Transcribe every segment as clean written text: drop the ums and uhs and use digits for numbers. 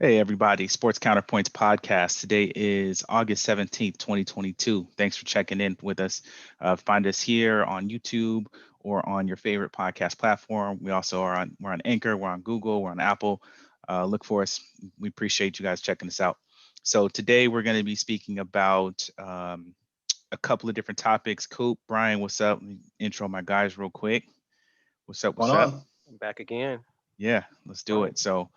Hey, everybody, Sports Counterpoints podcast. Today is August 17th, 2022. Thanks for checking in with us. Find us here on YouTube or on your favorite podcast platform. We're on Anchor, we're on Google, we're on Apple. Look for us. We appreciate you guys checking us out. So today we're going to be speaking about a couple of different topics. Coop, Brian, what's up? Let me intro my guys real quick. What's up? What's What's up? on? I'm back again. Yeah, let's do it. So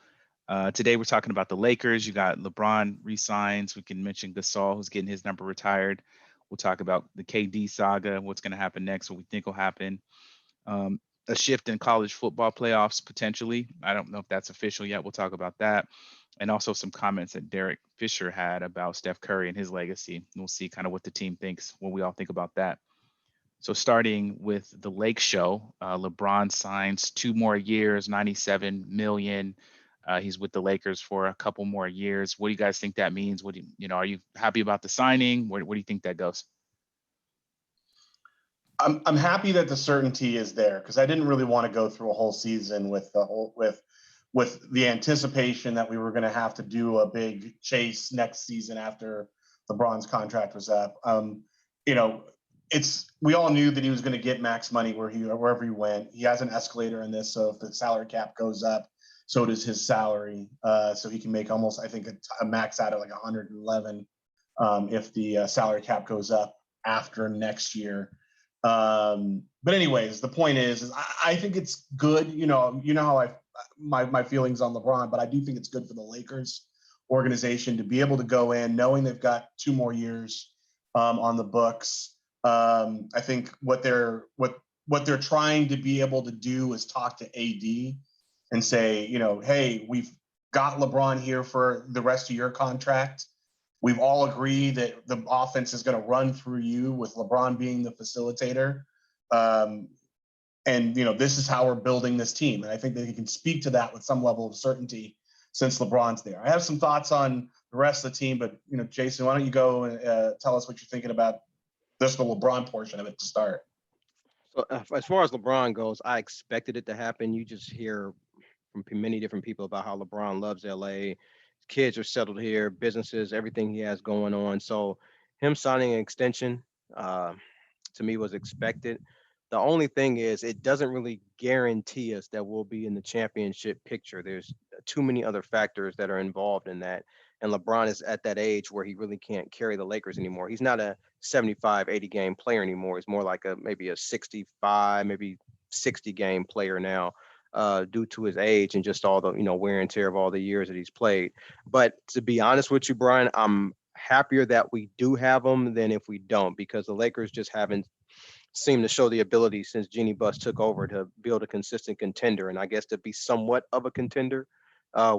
today we're talking about the Lakers. You got LeBron resigns. We can mention Gasol, who's getting his number retired. We'll talk about the KD saga, what's going to happen next, what we think will happen. Um, a shift in college football playoffs potentially. I don't know if that's official yet. We'll talk about that. And also some comments that Derek Fisher had about Steph Curry and his legacy. We'll see kind of what the team thinks, what we all think about that. So starting with the Lake Show, LeBron signs 2 more years, 97 million. He's with the Lakers for a couple more years. What do you guys think that means? What do are you happy about the signing? Where do you think that goes? I'm happy that the certainty is there because I didn't really want to go through a whole season with the anticipation that we were going to have to do a big chase next season after LeBron's contract was up. You know, we all knew that he was going to get max money wherever he went. He has an escalator in this, so if the salary cap goes up, so does his salary. So he can make almost, I think, a max out of like 111 if the salary cap goes up after next year. But anyways, the point is I think it's good. You know how my feelings on LeBron, but I do think it's good for the Lakers organization to be able to go in knowing they've got 2 more years on the books. I think what they're trying to be able to do is talk to AD and say, hey, we've got LeBron here for the rest of your contract. We've all agreed that the offense is going to run through you with LeBron being the facilitator. And this is how we're building this team. And I think that he can speak to that with some level of certainty since LeBron's there. I have some thoughts on the rest of the team, but, Jason, why don't you go and tell us what you're thinking about the LeBron portion of it to start? So as far as LeBron goes, I expected it to happen. You just hear from many different people about how LeBron loves LA. Kids are settled here, businesses, everything he has going on. So him signing an extension to me was expected. The only thing is it doesn't really guarantee us that we'll be in the championship picture. There's too many other factors that are involved in that. And LeBron is at that age where he really can't carry the Lakers anymore. He's not a 75, 80 game player anymore. He's more like maybe a 65, maybe 60 game player now. Due to his age and just all the wear and tear of all the years that he's played. But to be honest with you, Brian, I'm happier that we do have him than if we don't, because the Lakers just haven't seemed to show the ability since Jeannie Buss took over to build a consistent contender. And I guess to be somewhat of a contender,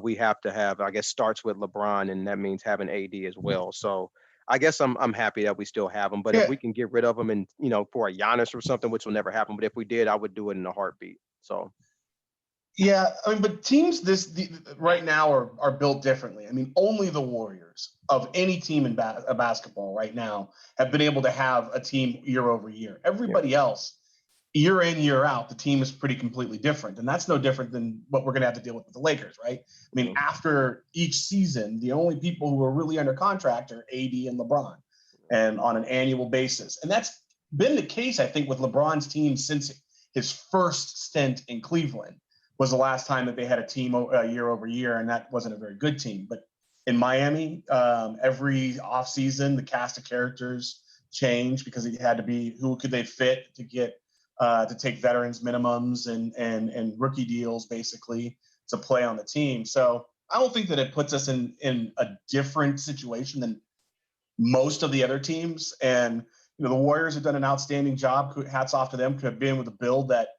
we have to have, I guess, starts with LeBron, and that means having AD as well. So I guess I'm happy that we still have him. But if we can get rid of him and for a Giannis or something, which will never happen, but if we did, I would do it in a heartbeat. So. Yeah, I mean, but teams right now are built differently. I mean, only the Warriors of any team in basketball right now have been able to have a team year over year. Everybody else, year in, year out, the team is pretty completely different. And that's no different than what we're going to have to deal with the Lakers, right? I mean, after each season, the only people who are really under contract are AD and LeBron, and on an annual basis. And that's been the case, I think, with LeBron's team since his first stint in Cleveland. Was the last time that they had a team year over year, and that wasn't a very good team. But in Miami, every offseason, the cast of characters changed because it had to be who could they fit to get to take veterans minimums and rookie deals basically to play on the team. So I don't think that it puts us in a different situation than most of the other teams. And the Warriors have done an outstanding job. Hats off to them. Could have been with a build that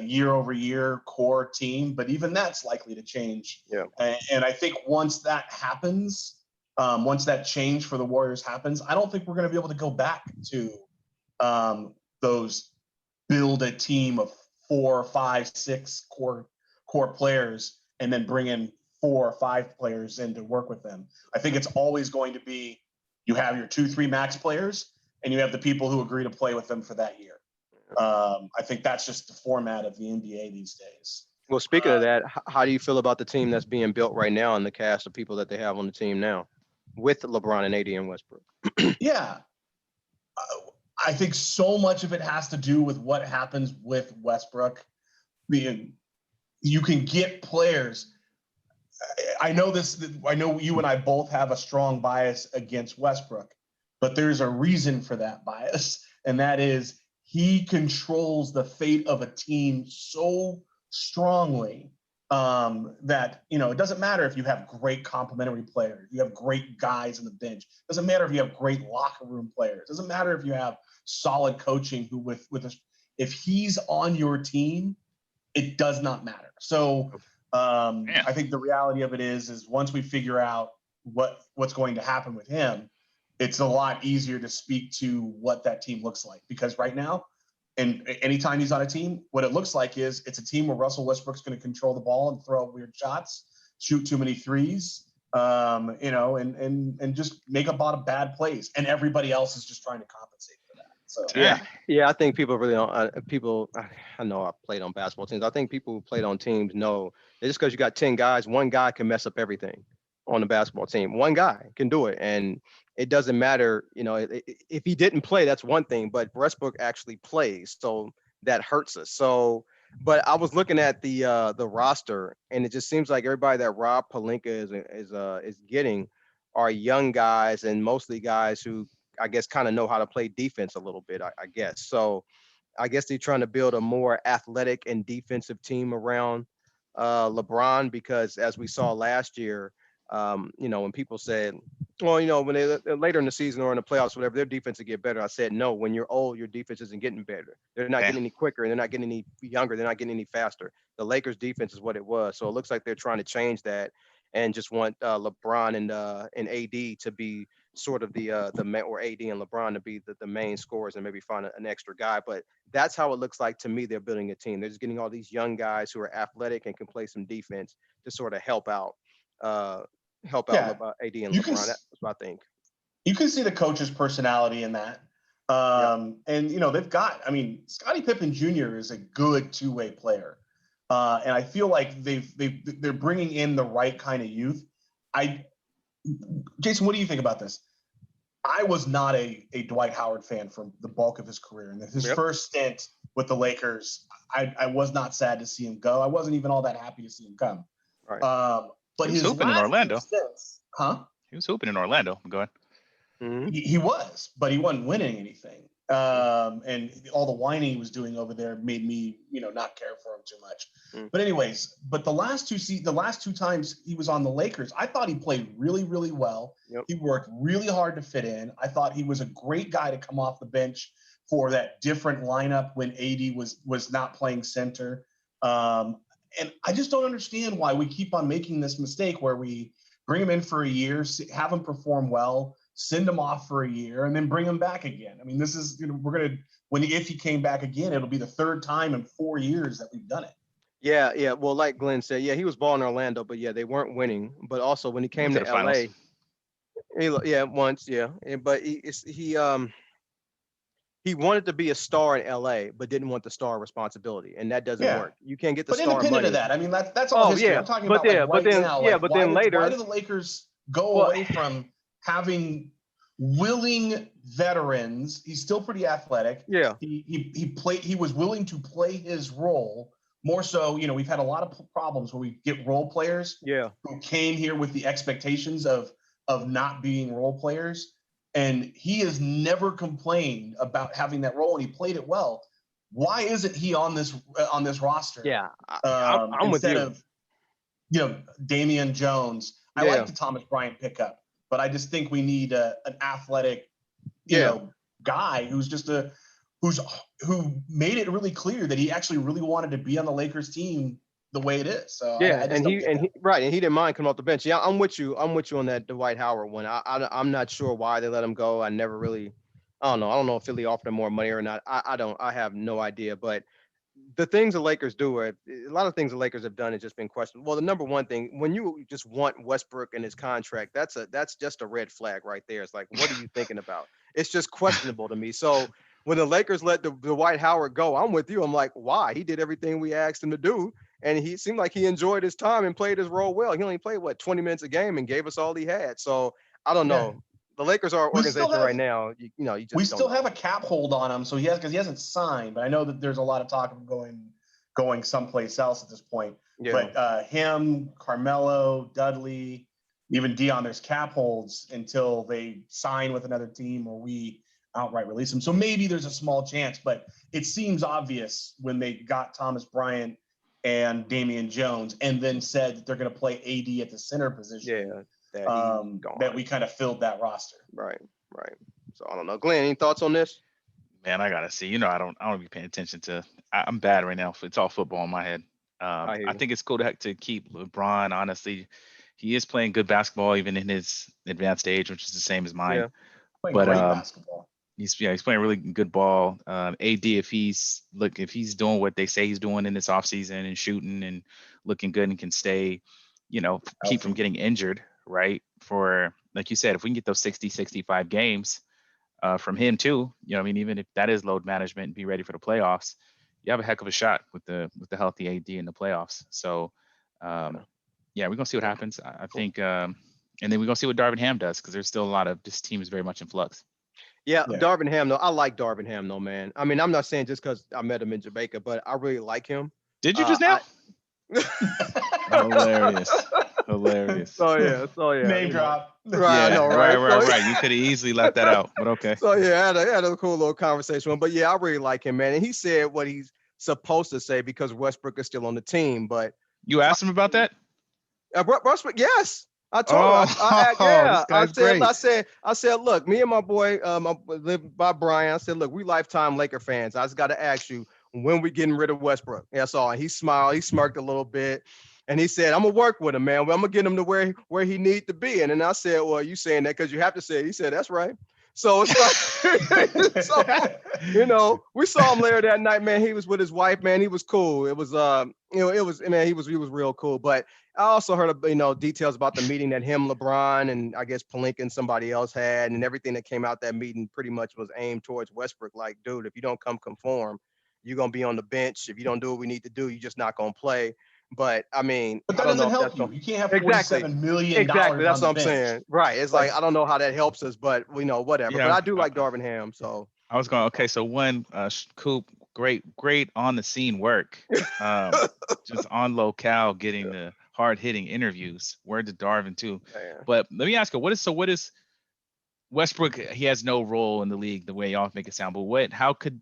year over year core team, but even that's likely to change. Yeah. And I think once that happens, once that change for the Warriors happens, I don't think we're going to be able to go back to those build a team of 4, 5, 6 core players and then bring in 4 or 5 players in to work with them. I think it's always going to be you have your 2, 3 max players and you have the people who agree to play with them for that year. I think that's just the format of the NBA these days. Well, speaking of that, how do you feel about the team that's being built right now and the cast of people that they have on the team now with LeBron and AD and Westbrook? Yeah, I think so much of it has to do with what happens with Westbrook. Being, you can get players. I know this. I know you and I both have a strong bias against Westbrook, but there's a reason for that bias, and that is he controls the fate of a team so strongly that it doesn't matter if you have great complementary players, you have great guys on the bench. It doesn't matter if you have great locker room players. It doesn't matter if you have solid coaching. If he's on your team, it does not matter. So I think the reality of it is once we figure out what's going to happen with him, it's a lot easier to speak to what that team looks like. Because right now, and anytime he's on a team, what it looks like is it's a team where Russell Westbrook's going to control the ball and throw weird shots, shoot too many threes, and just make a lot of bad plays, and everybody else is just trying to compensate for that. So yeah, I think people really don't. I know I played on basketball teams. I think people who played on teams know that just because you got 10 guys, one guy can mess up everything on the basketball team. One guy can do it, and it doesn't matter. If he didn't play, that's one thing. But Westbrook actually plays, so that hurts us. So, but I was looking at the roster, and it just seems like everybody that Rob Pelinka is getting are young guys, and mostly guys who I guess kind of know how to play defense a little bit. I guess so. I guess they're trying to build a more athletic and defensive team around LeBron, because as we saw last year, when people said, well, when they later in the season or in the playoffs, whatever, their defense will get better. I said, no, when you're old, your defense isn't getting better. They're not getting any quicker, and they're not getting any younger. They're not getting any faster. The Lakers defense is what it was. So it looks like they're trying to change that and just want LeBron and AD to be sort of the main, or AD and LeBron to be the main scorers, and maybe find an extra guy. But that's how it looks like to me. They're building a team. They're just getting all these young guys who are athletic and can play some defense to sort of help out AD and LeBron. That's what I think. You can see the coach's personality in that. And they've got. I mean, Scottie Pippen Jr. is a good two-way player, and I feel like they're bringing in the right kind of youth. Jason, what do you think about this? I was not a Dwight Howard fan for the bulk of his career. And his first stint with the Lakers, I was not sad to see him go. I wasn't even all that happy to see him come. Right. But he was hooping in Orlando. He was hooping in Orlando. Go ahead. Mm-hmm. He was, but he wasn't winning anything. And all the whining he was doing over there made me, not care for him too much. But anyways, the last two times he was on the Lakers, I thought he played really, really well. He worked really hard to fit in. I thought he was a great guy to come off the bench for that different lineup when AD was not playing center. And I just don't understand why we keep on making this mistake where we bring him in for a year, have him perform well, send him off for a year, and then bring him back again. I mean, this is, if he came back again, it'll be the third time in 4 years that we've done it. Yeah. Well, like Glenn said, he was balling in Orlando, but they weren't winning. But also when he came to LA, once, but he wanted to be a star in LA, but didn't want the star responsibility, and that doesn't work. You can't get the star money. But independent of that, I mean, that's all history. I'm talking about now. Then later, why do the Lakers go away from having willing veterans? He's still pretty athletic. Yeah. He was willing to play his role more so. We've had a lot of problems where we get role players who came here with the expectations of not being role players. And he has never complained about having that role, and he played it well. Why isn't he on this roster? Yeah, I'm with you. Instead of, Damian Jones. I like the Thomas Bryant pickup, but I just think we need an athletic, guy who's just who made it really clear that he actually really wanted to be on the Lakers team the way it is. So and he didn't mind coming off the bench. Yeah, I'm with you on that Dwight Howard one. I'm not sure why they let him go. I don't know if Philly offered him more money or not. I have no idea. But the things the Lakers do, a lot of things the Lakers have done has just been questionable. Well, the number one thing, when you just want Westbrook and his contract, that's just a red flag right there. It's like, what are you thinking about? It's just questionable to me. So when the Lakers let the Dwight Howard go, I'm with you. I'm like, why? He did everything we asked him to do. And he seemed like he enjoyed his time and played his role well. He only played, 20 minutes a game and gave us all he had. So I don't know. The Lakers are an organization right now. You just we don't still know. have a cap hold on him. So because he hasn't signed, but I know that there's a lot of talk of going someplace else at this point. Yeah. But him, Carmelo, Dudley, even Dion, there's cap holds until they sign with another team or we outright release them. So maybe there's a small chance, but it seems obvious when they got Thomas Bryant and Damian Jones and then said that they're going to play AD at the center position. Yeah, that we kind of filled that roster. Right. So I don't know. Glenn, any thoughts on this? Man, I gotta see. I don't be paying attention to. I'm bad right now. It's all football in my head. I think it's cool to keep LeBron. Honestly, he is playing good basketball even in his advanced age, which is the same as mine. Yeah. Playing great basketball. He's playing really good ball. AD, if he's doing what they say he's doing in this offseason and shooting and looking good and can stay, keep from getting injured, right? For like you said, if we can get those 60, 65 games from him too, even if that is load management and be ready for the playoffs, you have a heck of a shot with the healthy AD in the playoffs. So we're gonna see what happens. I think, and then we're gonna see what Darvin Ham does because there's still a lot of this team is very much in flux. Yeah, Darvin Ham, though. I like Darvin Ham, though, man. I mean, I'm not saying just because I met him in Jamaica, but I really like him. Did you just now? Hilarious. So yeah. Name drop. Right, I know, right? Right. You could have easily left that out, but okay. So yeah, I had a cool little conversation with him. But yeah, I really like him, man. And he said what he's supposed to say because Westbrook is still on the team. But you asked him about that? Westbrook, yes. I told him, I said, look, me and my boy, live by Brian. I said, look, we lifetime Laker fans. I just got to ask you when we getting rid of Westbrook. That's all. And he smiled, he smirked a little bit, and he said, I'm gonna work with him, man. I'm gonna get him to where he need to be. And then I said, well, you saying that because you have to say it. He said, that's right. So it's like, we saw him later that night, man. He was with his wife, man. He was cool. It was, he was real cool. But I also heard, details about the meeting that him, LeBron, and I guess Palinka and somebody else had, and everything that came out that meeting pretty much was aimed towards Westbrook. Like, dude, if you don't conform, you're gonna be on the bench. If you don't do what we need to do, you're just not gonna play. But I mean, but that doesn't help you. You can't have $47 million. Exactly, that's what I'm saying. Right? It's like I don't know how that helps us, but whatever. But I do like Darvin Ham. So I was going. Okay, so one, Coop, great on the scene work, just on locale, getting the hard hitting interviews. Word to Darvin too. Yeah. But let me ask you, what is Westbrook? He has no role in the league the way y'all make it sound. But how could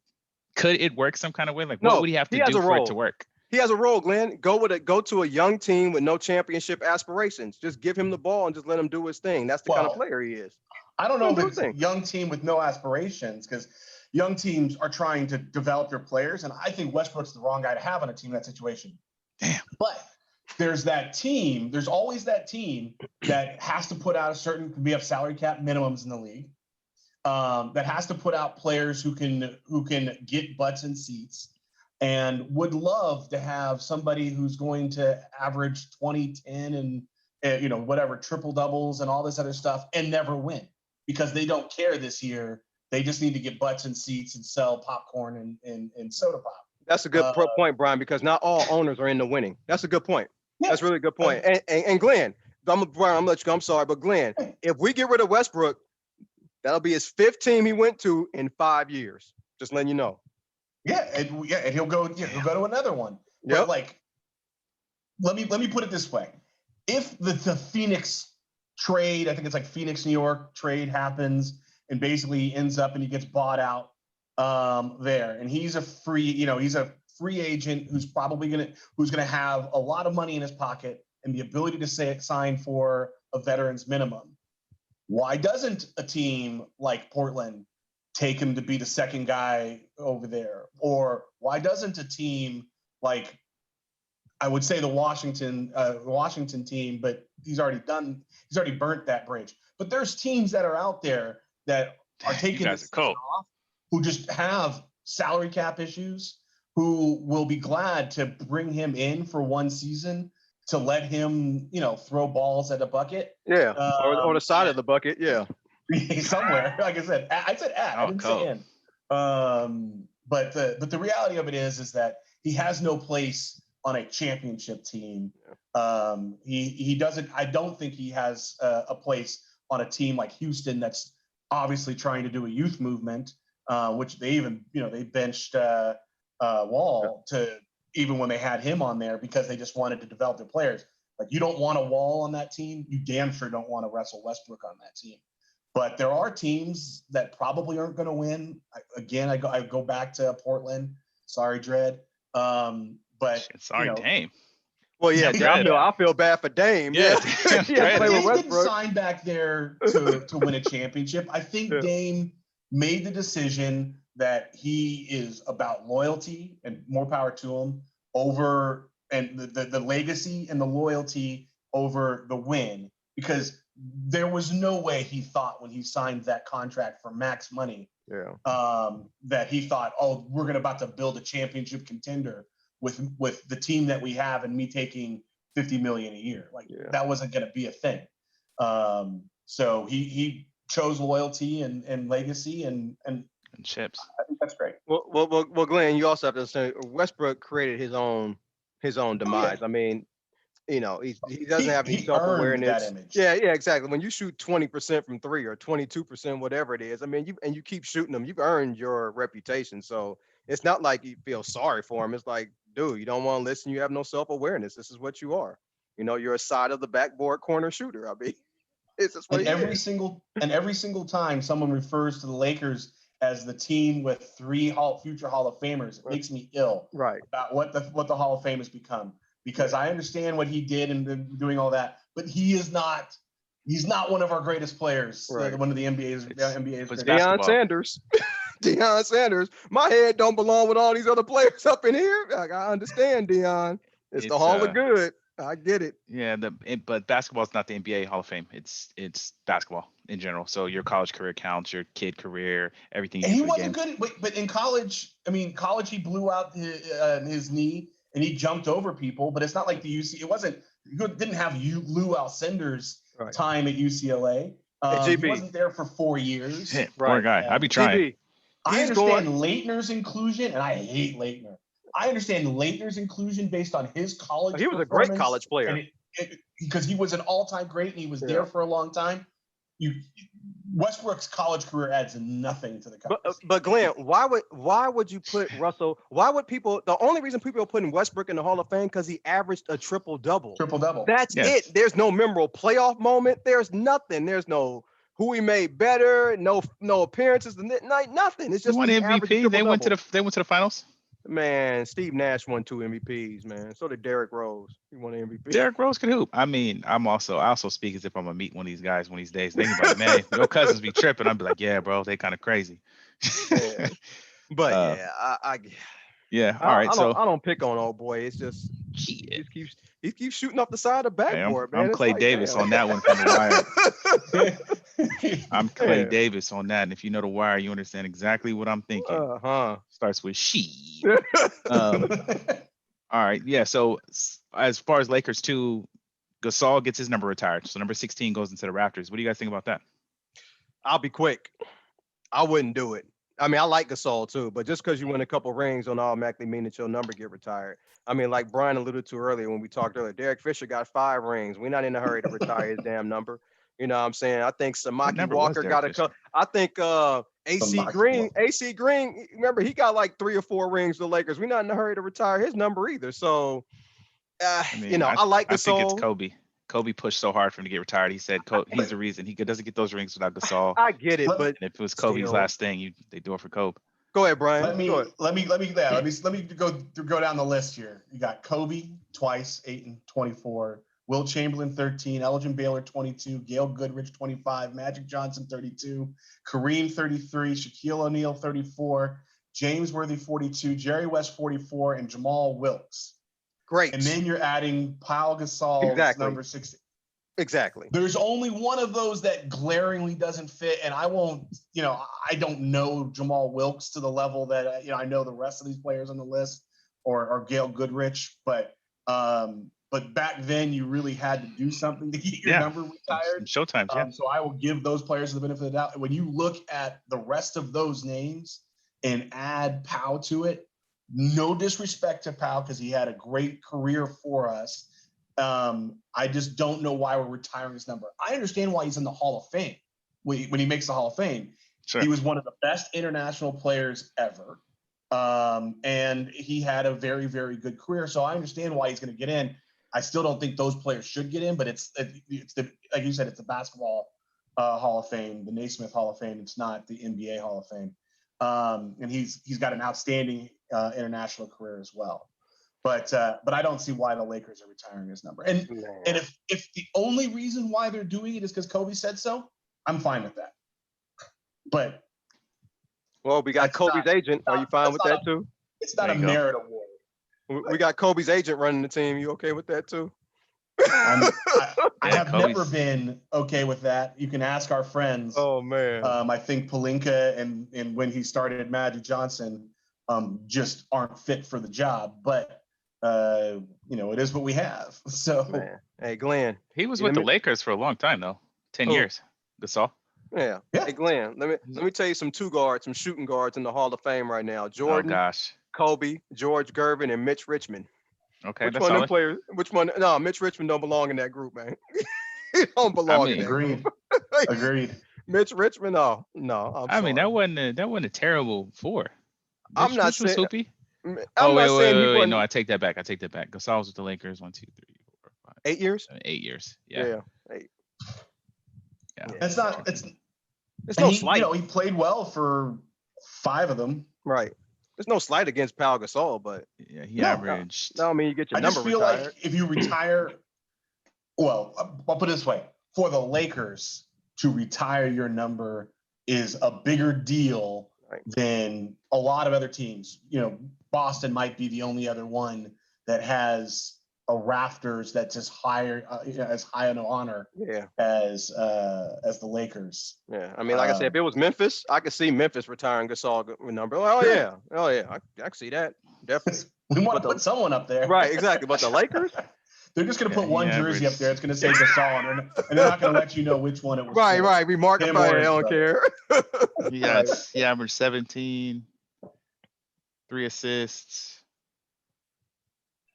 it work some kind of way? Like, what would he have to do for it to work? He has a role, Glenn. Go to a young team with no championship aspirations. Just give him the ball and just let him do his thing. That's the kind of player he is. I don't know if it's a young team with no aspirations because young teams are trying to develop their players, and I think Westbrook's the wrong guy to have on a team in that situation. Damn. But there's always that team that has to put out we have salary cap minimums in the league, that has to put out players who can get butts in seats, and would love to have somebody who's going to average 20, 10, and whatever, triple doubles and all this other stuff and never win because they don't care this year. They just need to get butts in seats and sell popcorn and soda pop. That's a good point, Brian, because not all owners are into winning. That's a good point. Yes. That's a really good point. And Glenn, Brian, I'm gonna let you go. I'm sorry, but Glenn, if we get rid of Westbrook, that'll be his 5th team he went to in 5 years. Just letting you know. Yeah, and he'll go to another one. Yeah. But like, let me put it this way: if the Phoenix trade, I think it's like Phoenix, New York trade happens, and basically ends up and he gets bought out there, and he's a free agent who's probably gonna have a lot of money in his pocket and the ability to sign for a veteran's minimum. Why doesn't a team like Portland take him to be the second guy over there? Or why doesn't a team like, I would say the Washington team, but he's already burnt that bridge. But there's teams that are out there that are taking this off, who just have salary cap issues, who will be glad to bring him in for one season to let him, throw balls at a bucket. Yeah, or the side of the bucket. Yeah. Somewhere, like I said, I said at. I didn't say in. But the reality of it is that he has no place on a championship team. He doesn't. I don't think he has a place on a team like Houston that's obviously trying to do a youth movement, which they even they benched Wall to even when they had him on there because they just wanted to develop their players. Like you don't want a Wall on that team. You damn sure don't want a Russell Westbrook on that team. But there are teams that probably aren't going to win. I go back to Portland. Sorry, Dredd. But Sorry, Dame. Well, yeah, I feel bad for Dame. Yeah, he had to play with Westbrook. Dame didn't sign back there to win a championship. I think Dame made the decision that he is about loyalty and more power to him over and the legacy and the loyalty over the win because there was no way he thought when he signed that contract for max money that he thought, oh, we're about to build a championship contender with the team that we have and me taking $50 million a year. That wasn't going to be a thing. So he chose loyalty and legacy and chips. I think that's great. Well, Glenn, you also have to say Westbrook created his own demise. I mean, he doesn't have any self-awareness. Yeah, exactly. When you shoot 20% from three or 22%, whatever it is, I mean, you keep shooting them, you've earned your reputation. So it's not like you feel sorry for him. It's like, dude, you don't want to listen. You have no self-awareness. This is what you are. You're a side of the backboard corner shooter. I mean, it's just what every single time someone refers to the Lakers as the team with three future Hall of Famers, it makes me ill about what the Hall of Fame has become. Because I understand what he did and doing all that, but he's not one of our greatest players. One of the NBA's Deion Sanders. Deion Sanders. My head don't belong with all these other players up in here. Like, I understand, Deion. It's the Hall of Good. I get it. Yeah, but basketball is not the NBA Hall of Fame. It's basketball in general. So your college career counts, your kid career, everything. And he wasn't good, but in college, he blew out his knee and he jumped over people. But it's not like the UC. It wasn't. He didn't have Lou Alcindor's time at UCLA. He wasn't there for 4 years. Poor guy. I'd be trying. I understand Leitner's inclusion, and I hate Leitner. I understand Leitner's inclusion based on his college. He was a great college player because he was an all-time great, and he was there for a long time. Westbrook's college career adds nothing to the conversation. But Glenn, why would you put Russell? Why would people? The only reason people are putting Westbrook in the Hall of Fame because he averaged a triple-double. Triple-double. That's it. There's no memorable playoff moment. There's nothing. There's no who he made better. No appearances. Nothing. It's just he won MVP. They went to the finals. Man, Steve Nash won 2 MVPs, man. So did Derrick Rose. He won an MVP. Derrick Rose can hoop. I mean, I also speak as if I'm gonna meet one of these guys one of these days. They be like, man, your cousins be tripping. I'd be like, yeah, bro, they kind of crazy. But all right. I don't pick on old boy. It's just he keeps shooting off the side of the backboard, man. I'm Clay Davis on that one from The Wire. I'm Clay Davis on that. And if you know The Wire, you understand exactly what I'm thinking. Starts with she. All right. Yeah. So as far as Lakers too, Gasol gets his number retired. So number 16 goes into the Raptors. What do you guys think about that? I'll be quick. I wouldn't do it. I mean, I like Gasol too, but just because you win a couple rings don't automatically mean that your number get retired. I mean, like Brian alluded to earlier when we talked earlier, Derek Fisher got 5 rings. We're not in a hurry to retire his damn number. You know what I'm saying? I think Samaki Walker got a couple. I think AC Green, remember, he got like 3 or 4 rings to the Lakers. We're not in a hurry to retire his number either. So, I like Gasol. I think it's Kobe. Kobe pushed so hard for him to get retired. He said he's the reason he doesn't get those rings without Gasol. I get it, but if it was Kobe's last thing, they do it for Kobe. Go ahead, Brian. Let me go down the list here. You got Kobe twice, 8 and 24. Wilt Chamberlain 13, Elgin Baylor 22, Gail Goodrich 25, Magic Johnson 32, Kareem 33, Shaquille O'Neal 34, James Worthy 42, Jerry West 44, and Jamal Wilkes. Great. And then you're adding Pau Gasol number 60. Exactly. There's only one of those that glaringly doesn't fit, and I won't. I don't know Jamal Wilkes to the level that I know the rest of these players on the list, or Gail Goodrich, but back then you really had to do something to get your number retired. Showtime, So I will give those players the benefit of the doubt. When you look at the rest of those names, and add Pau to it, no disrespect to Pau because he had a great career for us. I just don't know why we're retiring his number. I understand why he's in the Hall of Fame when he makes the Hall of Fame. Sure. He was one of the best international players ever. And he had a very, very good career. So I understand why he's going to get in. I still don't think those players should get in, but it's the, like you said, it's the basketball Hall of Fame, the Naismith Hall of Fame. It's not the NBA Hall of Fame. And he's got an outstanding international career as well. But I don't see why the Lakers are retiring his number. And if the only reason why they're doing it is because Kobe said so, I'm fine with that. But well, we got Kobe's agent. Are you fine with that too? It's not a merit award. We got Kobe's agent running the team. You okay with that too? I have never been okay with that. You can ask our friends. Oh man. I think Pelinka and when he started Magic Johnson just aren't fit for the job. But it is what we have. So man. Hey Glenn. He was with the Lakers for a long time though. 10 years. Gasol. Yeah. Hey Glenn, let me tell you some some shooting guards in the Hall of Fame right now. Jordan, Kobe, George Gervin, and Mitch Richmond. Okay, which one of them players? Which one? No, Mitch Richmond don't belong in that group, man. He don't belong in that group. Agreed. Mitch Richmond, no. I mean, that wasn't a terrible four. I'm not saying. Wait. No, I take that back. Gasol was with the Lakers 1, 2, 3, 4, 5. 8 years. 8 years. Yeah. 8. Yeah. It's not. It's no slight. He played well for 5 of them. Right. There's no slight against Pau Gasol, but yeah, he averaged. No, I mean you get your number. I just feel retired. like if you retire, well, I'll put it this way: for the Lakers to retire your number is a bigger deal than a lot of other teams. Boston might be the only other one that has a rafters that's as higher, as high an honor as the Lakers. Yeah, I mean, like I said, if it was Memphis, I could see Memphis retiring Gasol number. Oh yeah, I can see that definitely. We want to put someone up there, right? Exactly, but the Lakers, they're just going to put one jersey up there. It's going to say Gasol, and they're not going to let you know which one it was. Right. We mark it. I don't care. Yes, he averaged 17, 3 assists.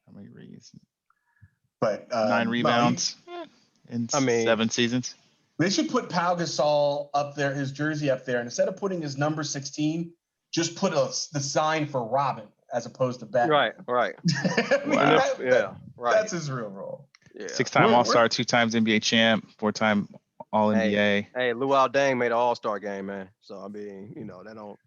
How many reads? But 9 rebounds in 7 seasons. They should put Pau Gasol up there, his jersey up there, and instead of putting his number 16, just put the sign for Robin as opposed to Batman. Right. Right. That's his real role. Yeah. 6-time All-Star, 2 times NBA champ, 4-time All-NBA. Hey, Luol Deng made an All-Star game, man. So I mean, that don't.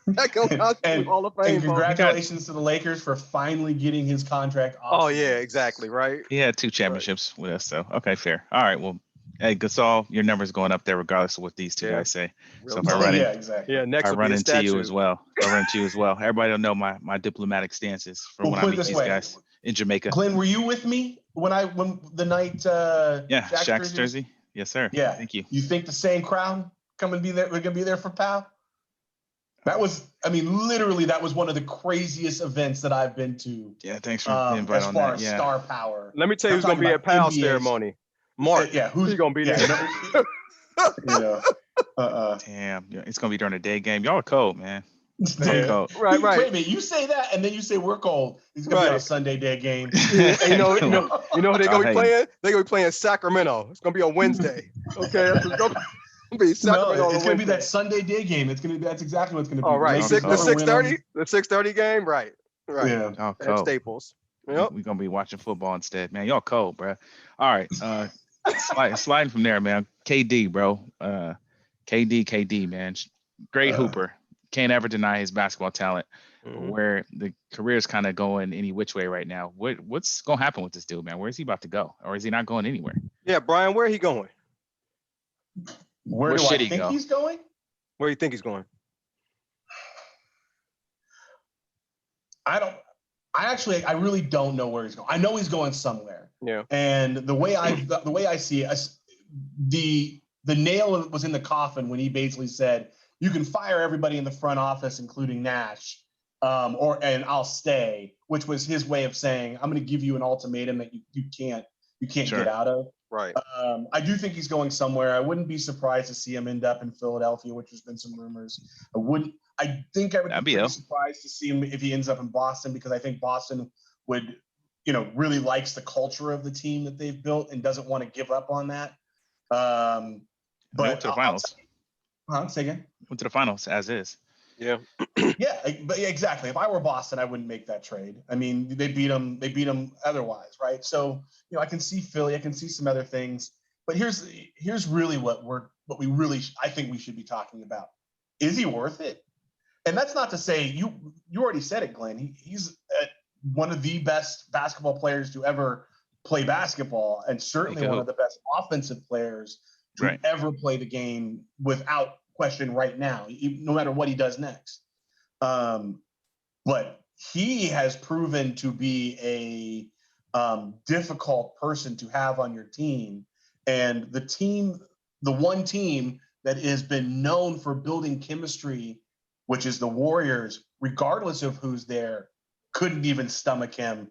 and congratulations to the Lakers for finally getting his contract off. Oh yeah, exactly, right. He had 2 championships with us, so okay, fair. All right, well, hey Gasol, your number's going up there regardless of what these two guys say. So if I run next I run into you as well. Everybody will know my diplomatic stances for when I meet these guys in Jamaica. Glenn, were you with me when the night? Shaq's jersey. Yes, sir. Yeah, thank you. You think the same crowd come and be there? We're gonna be there for Pau. That was, literally, that was one of the craziest events that I've been to. Yeah, thanks for the invite on that. As far as star power. Let me tell you who's going to be at Pau's ceremony. Mark. Who's going to be there? Damn, it's going to be during the day game. Y'all are cold, man. Cold. Right. Wait a minute, you say that, and then you say we're cold. It's going to be on a Sunday day game. You know who they're going to be playing? They're going to be playing Sacramento. It's going to be on Wednesday. Okay, that's what's going to be. It's going to be that Sunday day game. That's exactly what's going to be. All right, the 6:30 game, right? Yeah, at Staples. Yep. We're gonna be watching football instead, man. Y'all cold, bro. All right, sliding from there, man. KD, bro. KD, man. Great hooper. Can't ever deny his basketball talent. Mm-hmm. Where the career is kind of going any which way right now. What's gonna happen with this dude, man? Where is he about to go, or is he not going anywhere? Yeah, Brian, where are he going? Where do I think he's going? Where do you think he's going? I really don't know where he's going. I know he's going somewhere. Yeah. And the way I see it, the nail was in the coffin when he basically said, "You can fire everybody in the front office, including Nash, and I'll stay," which was his way of saying, "I'm going to give you an ultimatum that you can't get out of." Right. I do think he's going somewhere. I wouldn't be surprised to see him end up in Philadelphia, which has been some rumors. I think I would That'd be be pretty ill. surprised to see him if he ends up in Boston, because I think Boston would, really likes the culture of the team that they've built and doesn't want to give up on that. And they went But to the finals. say again. Went to the finals as is. Yeah. Yeah, but exactly. If I were Boston, I wouldn't make that trade. I mean, they beat them. They beat them otherwise, right? So I can see Philly. I can see some other things. But here's really what we really I think we should be talking about. Is he worth it? And that's not to say you already said it, Glenn. He's one of the best basketball players to ever play basketball, and certainly one of the best offensive players to ever play the game without question right now, no matter what he does next. But he has proven to be a difficult person to have on your team. And the one team that has been known for building chemistry, which is the Warriors, regardless of who's there, couldn't even stomach him.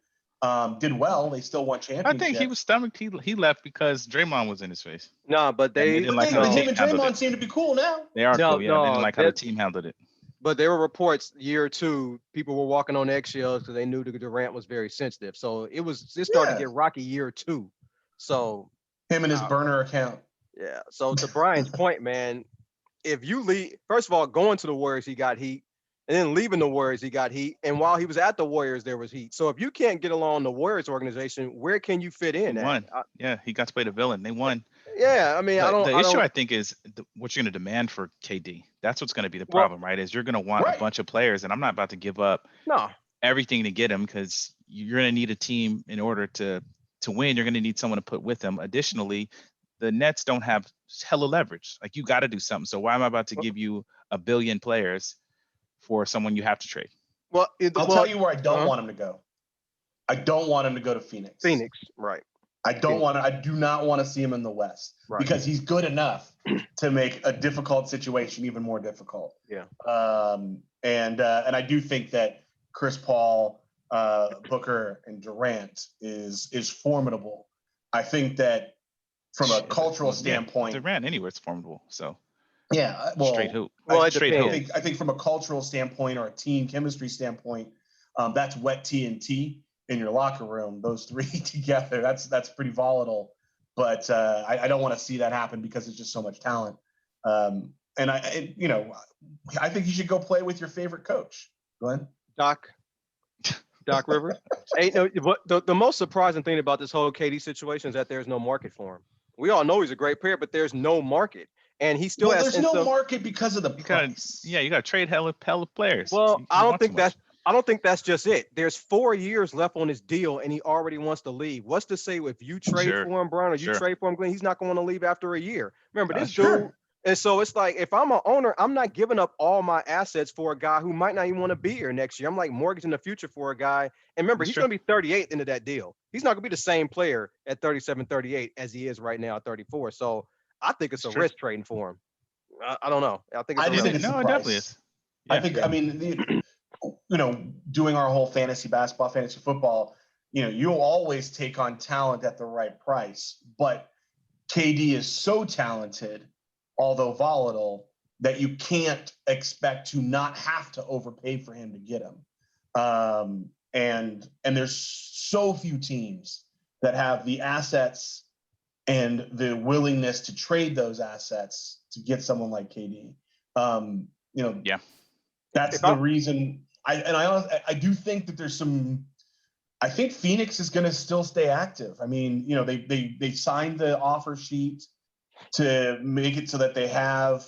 Did well. They still won championships. I think he was stomached. He left because Draymond was in his face. No, but they didn't like how the him team and handled Draymond it. seem to be cool now. They are cool. Yeah, they didn't like how the team handled it. But there were reports year two, people were walking on eggshells because they knew that Durant was very sensitive. So it started to get rocky year two. So him and his burner account. Yeah. So to Brian's point, man, if you leave, first of all, going to the Warriors, he got heat. And then leaving the Warriors, he got heat. And while he was at the Warriors, there was heat. So if you can't get along the Warriors organization, where can you fit in? He won. Yeah, he got to play the villain. They won. Yeah, I mean, the issue I think is what you're going to demand for KD. That's what's going to be the problem, right? Is you're going to want a bunch of players, and I'm not about to give up everything to get him, because you're going to need a team in order to win. You're going to need someone to put with them. Additionally, the Nets don't have hella leverage. Like, you got to do something. So why am I about to give you a billion players for someone you have to trade? Well, I'll tell you where I don't want him to go. I don't want him to go to Phoenix. Right. I do not want to see him in the West, because he's good enough to make a difficult situation even more difficult. Yeah. And I do think that Chris Paul, Booker, and Durant is formidable. I think that from a cultural standpoint, Durant anyway, it's formidable. So yeah, straight hoop. I think from a cultural standpoint or a team chemistry standpoint, that's wet TNT in your locker room. Those three together, that's pretty volatile. But I don't want to see that happen because it's just so much talent. And I think you should go play with your favorite coach, Glenn. Doc Rivers. The most surprising thing about this whole KD situation is that there's no market for him. We all know he's a great player, but there's no market. And he still has. There's no market because of the price. You got to trade hella players. Well, I don't think that's just it. There's 4 years left on his deal, and he already wants to leave. What's to say if you trade for him, Brian, or you trade for him, Glenn, he's not going to want to leave after a year. Remember, this dude. And so it's like, if I'm an owner, I'm not giving up all my assets for a guy who might not even want to be here next year. I'm like mortgaging the future for a guy. And remember, he's going to be 38 into that deal. He's not going to be the same player at 37, 38 as he is right now at 34. So I think it's a risk trading for him. I don't know. I think it's it definitely is. Yeah, I think, I mean, doing our whole fantasy basketball, fantasy football, you'll always take on talent at the right price. But KD is so talented, although volatile, that you can't expect to not have to overpay for him to get him. And there's so few teams that have the assets and the willingness to trade those assets to get someone like KD. That's the reason. I do think that there's some. I think Phoenix is going to still stay active. I mean, they signed the offer sheet to make it so that they have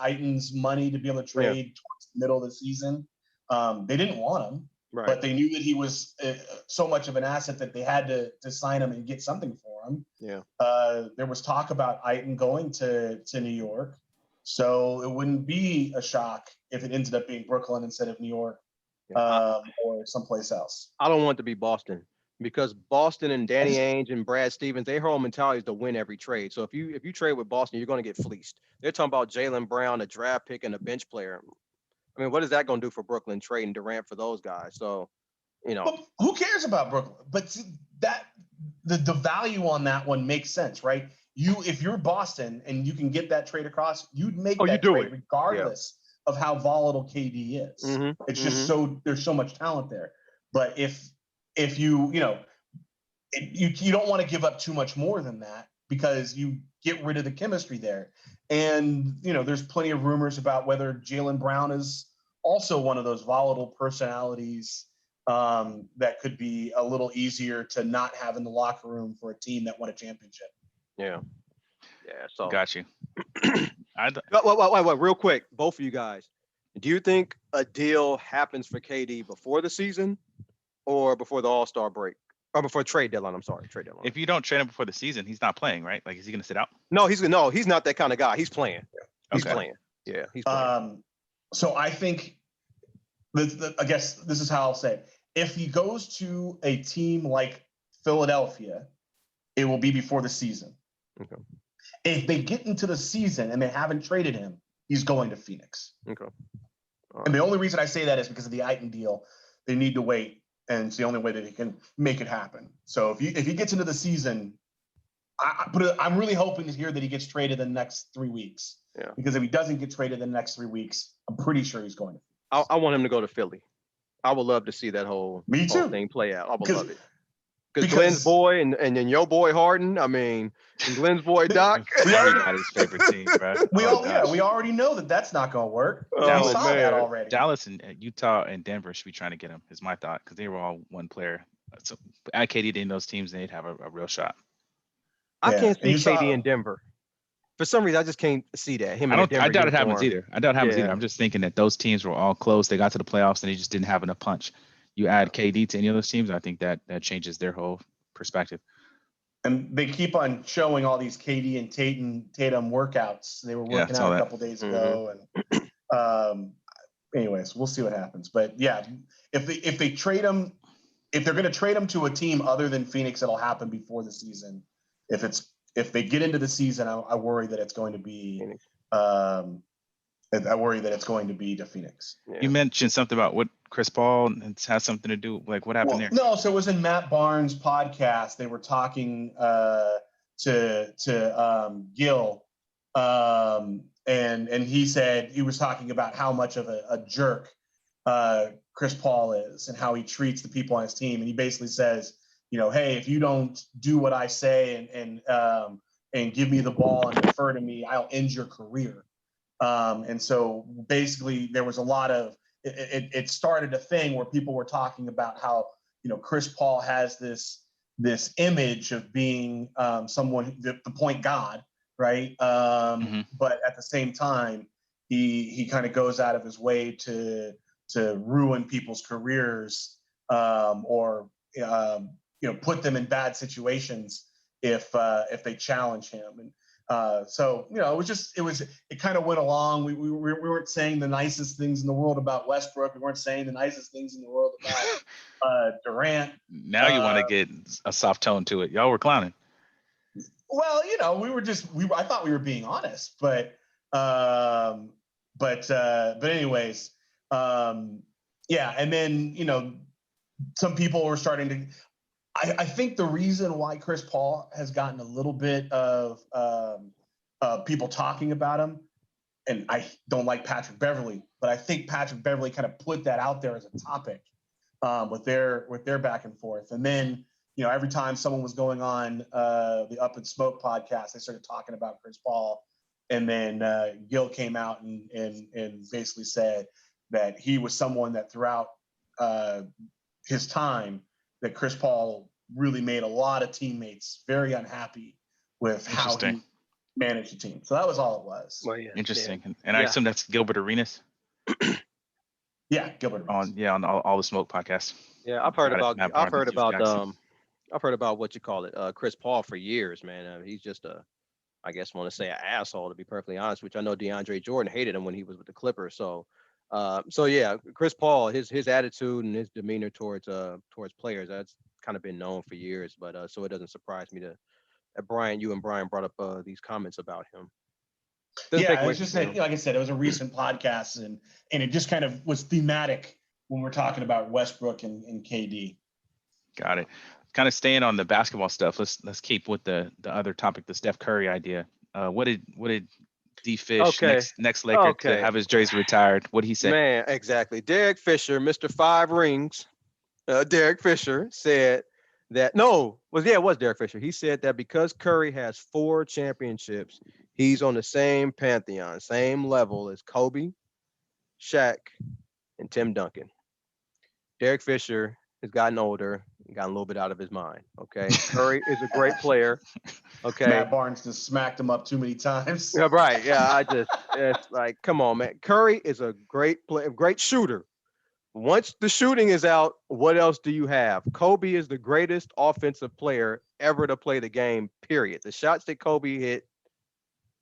Aiton's money to be able to trade towards the middle of the season. They didn't want him, but they knew that he was so much of an asset that they had to sign him and get something for him. Yeah. There was talk about Aiton going to New York, so it wouldn't be a shock if it ended up being Brooklyn instead of New York or someplace else. I don't want it to be Boston, because Boston and Danny Ainge and Brad Stevens, their whole mentality is to win every trade. So if you trade with Boston, you're going to get fleeced. They're talking about Jaylen Brown, a draft pick, and a bench player. I mean, what is that going to do for Brooklyn trading Durant for those guys? So, But who cares about Brooklyn? But that the value on that one makes sense, right? If you're Boston and you can get that trade across, you'd make that trade regardless of how volatile KD is. Mm-hmm. It's just there's so much talent there. But if you you don't want to give up too much more than that, because you get rid of the chemistry there. And there's plenty of rumors about whether Jaylen Brown is also one of those volatile personalities that could be a little easier to not have in the locker room for a team that won a championship. Yeah. So Got you. Wait, real quick, both of you guys. Do you think a deal happens for KD before the season or before the All-Star break? Or before trade deadline? I'm sorry, trade deadline. If you don't trade him before the season, he's not playing, right? Like, is he going to sit out? No, he's not that kind of guy. He's playing. He's Okay. playing. Yeah, he's playing. So I think, I guess this is how I'll say it. If he goes to a team like Philadelphia, it will be before the season. Okay. If they get into the season and they haven't traded him, he's going to Phoenix. Okay. And the only reason I say that is because of the Aiton deal. They need to wait, and it's the only way that he can make it happen. So if he gets into the season, I'm really hoping to hear that he gets traded in the next 3 weeks. Yeah. Because if he doesn't get traded in the next 3 weeks, I'm pretty sure he's going to. I want him to go to Philly. I would love to see that whole thing play out. I would love it. Because Glenn's boy and then your boy Harden. I mean, and Glenn's boy Doc. Everybody's favorite team, bro. We already know that that's not going to work. We saw that already. Dallas and Utah and Denver should be trying to get him, is my thought, because they were all one player. So add KD in those teams, they'd have a real shot. I can't see KD in Denver. For some reason, I just can't see that. I doubt it happens either. I'm just thinking that those teams were all close. They got to the playoffs and they just didn't have enough punch. You add KD to any of those teams, I think that changes their whole perspective. And they keep on showing all these KD and Tatum workauts. They were working out a couple days ago, and anyways, we'll see what happens. But yeah, if they trade him, if they're going to trade him to a team other than Phoenix, it'll happen before the season. If they get into the season, I worry that it's going to be I worry that it's going to be to Phoenix. Yeah. You mentioned something about what Chris Paul has something to do. Like, what happened there? No, so it was in Matt Barnes' podcast. They were talking to Gil, and he said he was talking about how much of a jerk Chris Paul is and how he treats the people on his team. And he basically says, hey, if you don't do what I say and give me the ball and defer to me, I'll end your career. And so basically there was a lot of it started a thing where people were talking about how Chris Paul has this image of being someone, the point guard, right? But at the same time he kind of goes out of his way to ruin people's careers or put them in bad situations if they challenge him. And so it kind of went along. We weren't saying the nicest things in the world about Westbrook. We weren't saying the nicest things in the world about Durant. Now you want to get a soft tone to it. Y'all were clowning. Well, I thought we were being honest, but anyways, yeah. And then some people were starting to. I think the reason why Chris Paul has gotten a little bit of people talking about him, and I don't like Patrick Beverley, but I think Patrick Beverley kind of put that out there as a topic with their back and forth. And then, every time someone was going on the Up and Smoke podcast, they started talking about Chris Paul. And then Gil came out and basically said that he was someone that throughout his time, that Chris Paul really made a lot of teammates very unhappy with how he managed the team. So that was all it was. Well, yeah, interesting. Yeah. And I assume that's Gilbert Arenas. Yeah, Gilbert Arenas. On all the Smoke podcasts. Yeah, I've heard about what you call it, Chris Paul for years, man. He's just I guess want to say an asshole, to be perfectly honest, which I know DeAndre Jordan hated him when he was with the Clippers. So yeah, Chris Paul, his attitude and his demeanor towards players, that's kind of been known for years. But so it doesn't surprise me that you and Brian brought up these comments about him. It's just like I said, it was a recent podcast, and it just kind of was thematic when we're talking about Westbrook and KD. Got it. Kind of staying on the basketball stuff. Let's keep with the other topic, the Steph Curry idea. What did D Fish, Okay. next Laker to have his jersey retired. What did he say? Man, exactly. Derek Fisher, Mr. Five Rings. Derek Fisher said that it was Derek Fisher. He said that because Curry has 4 championships, he's on the same pantheon, same level as Kobe, Shaq, and Tim Duncan. Derek Fisher has gotten older and gotten a little bit out of his mind. Okay. Curry is a great player. Okay. Matt Barnes just smacked him up too many times. Yeah, right. Yeah, it's like, come on, man. Curry is a great player, great shooter. Once the shooting is out, what else do you have? Kobe is the greatest offensive player ever to play the game, period. The shots that Kobe hit,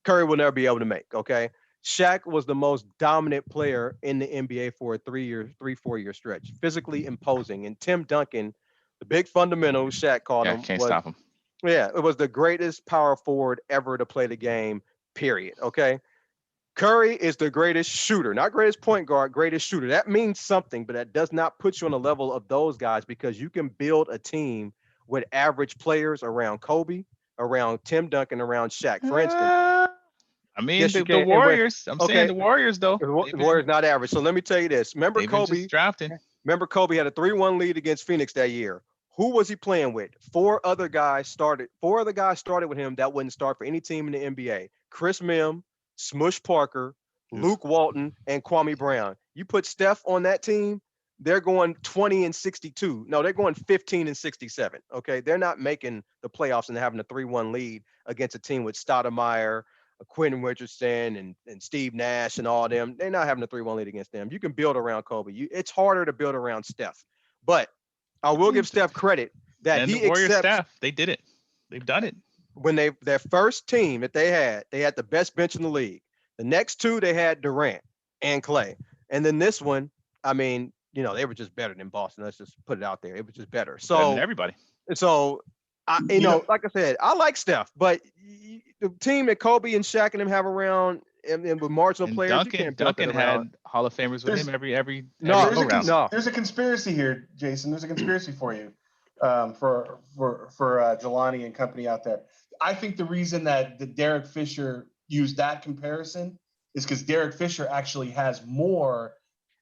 Curry will never be able to make, okay? Shaq was the most dominant player in the NBA for a 4-year stretch, physically imposing. And Tim Duncan, the big fundamental, Shaq called him. Can't stop him. Yeah, it was the greatest power forward ever to play the game, period, okay? Curry is the greatest shooter, not greatest point guard, greatest shooter. That means something, but that does not put you on the level of those guys because you can build a team with average players around Kobe, around Tim Duncan, around Shaq. For instance, I mean, yes, the Warriors. I'm saying the okay, Warriors, though. the Warriors not average. So let me tell you this. Remember They've been Kobe? just drafting. Remember Kobe had a 3-1 lead against Phoenix that year. Who was he playing with? 4 other guys started with him that wouldn't start for any team in the NBA. Chris Mim, Smush Parker, Luke Walton, and Kwame Brown. You put Steph on that team, they're going 20-62. No, they're going 15-67. Okay, they're not making the playoffs and having a 3-1 lead against a team with Stoudemire, Quentin Richardson, and Steve Nash and all them. They're not having a 3-1 lead against them. You can build around Kobe. It's harder to build around Steph, but I will give Steph credit that and he the Warriors accepts. Staff, they did it. They've done it. When their first team that they had the best bench in the league. The next 2, they had Durant and Clay. And then this one, I mean, they were just better than Boston. Let's just put it out there. It was just better. So better than everybody. So, like I said, I like Steph, but the team that Kobe and Shaq and them have around and with marginal players, Duncan had Hall of Famers with him every no. There's a conspiracy here, Jason. There's a conspiracy for you, for Jelani and company out there. I think the reason that the Derek Fisher used that comparison is because Derek Fisher actually has more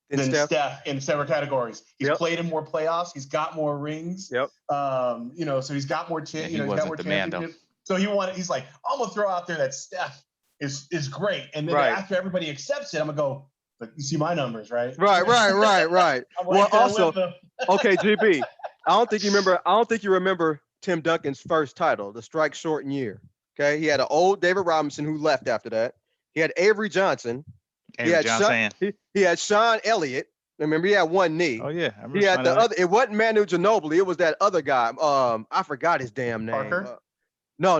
than Steph in several categories. He's played in more playoffs. He's got more rings. Yep. So he's got more he's got more championships. So he's like, I'm gonna throw out there that Steph is great. And then after everybody accepts it, I'm gonna go, but you see my numbers, right? Right. Well, also, okay, GB. I don't think you remember Tim Duncan's first title, the strike shortened year. Okay, he had an old David Robinson who left after that. He had Avery Johnson. He had Sean Elliott. Remember, he had one knee. Oh yeah, he had the other. It wasn't Manu Ginobili. It was that other guy. I forgot his damn name. Parker. No,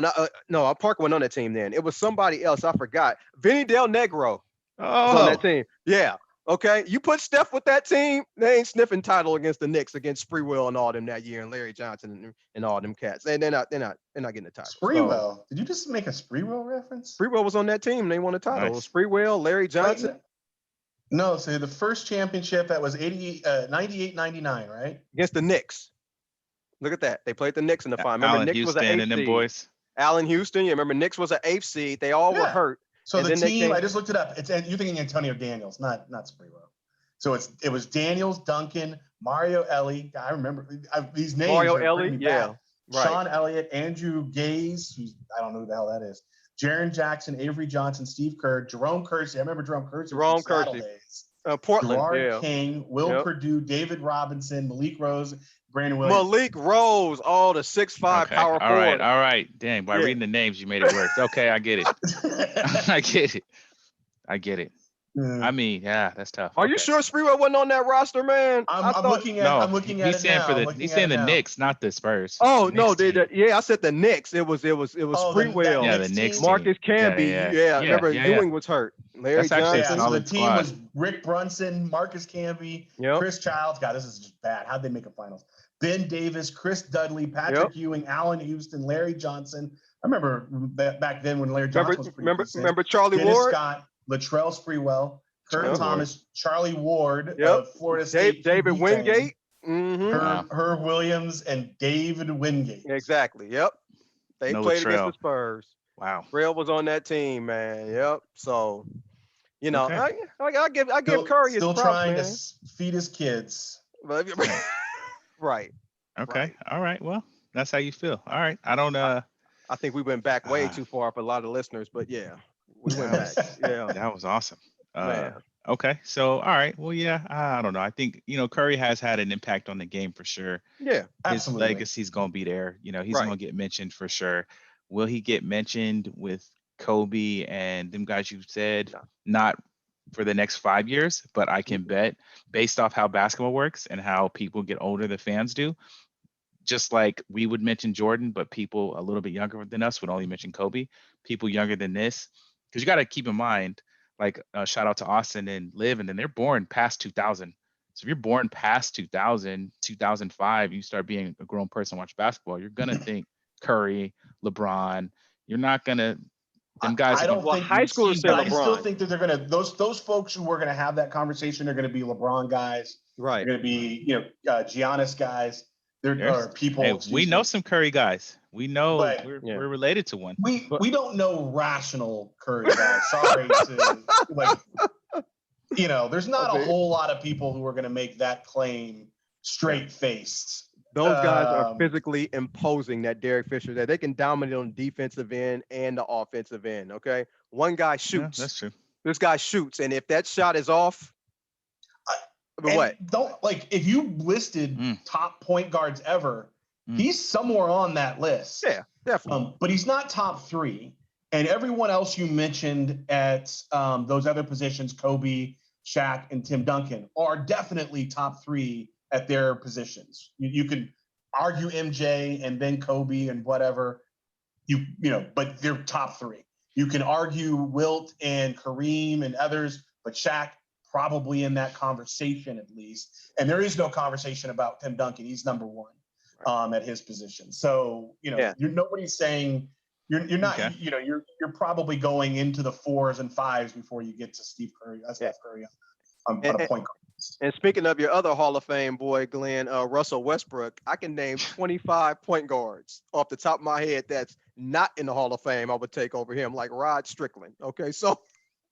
Parker wasn't on that team then. It was somebody else. I forgot. Vinny Del Negro was on that team. Yeah. Okay, you put Steph with that team, they ain't sniffing title against the Knicks, against Sprewell and all them that year, and Larry Johnson and all them cats. They're not getting the title. Sprewell? Did you just make a Sprewell reference? Sprewell was on that team. And they won the title. Nice. Sprewell, Larry Johnson. No, so the first championship that was 98-99, right? Against the Knicks. Look at that. They played the Knicks in the final. Remember, Knicks was an 8th and them boys. Allen Houston. You remember, Knicks was an 8th seed. They all were hurt. So the team, I just looked it up. You're thinking Antonio Daniels, not Sprewell. So it was Daniels, Duncan, Mario Elie. I remember these names. Mario Elie, yeah. Right. Sean Elliott, Andrew Gaze, I don't know who the hell that is. Jaren Jackson, Avery Johnson, Steve Kerr, Jerome Kersey. I remember Jerome Kersey. Portland. Gerard King, Will Perdue, David Robinson, Malik Rose, Brandon Williams. Malik Rose, all the 6'5" power forward. All right. Dang, by reading the names, you made it worse. Okay, I get it. I get it. I mean, that's tough. Are you sure Sprewell wasn't on that roster, man? I'm looking at it now. He's saying the Knicks, not the Spurs. Oh no, I said the Knicks. It was Sprewell. The Knicks. Marcus Camby. Remember, Ewing was hurt. Larry Johnson. So the team was Rick Brunson, Marcus Camby, Chris Childs. God, this is just bad. How'd they make a finals? Ben Davis, Chris Dudley, Patrick Ewing, Allen Houston, Larry Johnson. I remember back then when Larry Johnson was pretty decent. Remember Charlie Dennis Ward? Scott, Latrell Sprewell, Kurt Thomas, Charlie Ward of Florida State. David Wingate. Herb Williams and David Wingate. Exactly. Yep. They played against the Spurs. Wow. Real was on that team, man. Yep. So, Okay. I give Still, Curry his still props, trying to man. feed his kids. But Right. right, Okay. right. All right. Well, that's how you feel. All right. I don't. I, I think we went back way Uh too far for a lot of listeners, but yeah, we went that back. was Yeah, that was awesome. Uh. man. Okay. So all right. Well, yeah. I don't know. I think Curry has had an impact on the game for sure. Yeah, His Absolutely. legacy's gonna be there. He's right. gonna get mentioned for sure. Will he get mentioned with Kobe and them guys you said? No. Not for the next 5 years, but I can Mm-mm. bet based off how basketball works and how people get older, the fans do. Just like we would mention Jordan, but people a little bit younger than us would only mention Kobe. People younger than this, because you got to keep in mind, like shout out to Austin and Liv, and then they're born past 2000. So if you're born past 2000, 2005, you start being a grown person, watch basketball. You're gonna think Curry, LeBron. You're not gonna. Them guys I are gonna. don't Well, think, high You've schoolers seen say but them. I still LeBron. think that they're gonna those folks who are gonna have that conversation are gonna be LeBron guys. They're Right. gonna be Giannis guys. They're or There's. people, Hey, we excuse know me. some Curry guys. We know But we're Yeah. we're related to one. we But we don't know rational Curry guys. Sorry to like there's I not a mean, whole lot of people who are gonna make that claim yeah. straight faced. Those guys are physically imposing that Derek Fisher that they can dominate on the defensive end and the offensive end. Okay. One guy Yeah, shoots. that's true. This guy shoots. And if that shot is off, I mean, And what? don't like if you listed Mm, top point guards ever, mm. he's somewhere on that list. Yeah, definitely. But he's not top three. And everyone else you mentioned at those other positions, Kobe, Shaq, and Tim Duncan, are definitely top three at their positions. You could argue MJ and then Kobe and whatever. But they're top three. You can argue Wilt and Kareem and others, but Shaq probably in that conversation at least. And there is no conversation about Tim Duncan. He's number one at his position. So Yeah. nobody's saying you're not Okay. you're probably going into the fours and fives before you get to Steve Curry, Yeah. Steph Curry on And, a and, point guard. and speaking of your other Hall of Fame boy, Glenn, Russell Westbrook, I can name 25 point guards off the top of my head that's not in the Hall of Fame. I would take over him, like Rod Strickland. Okay, so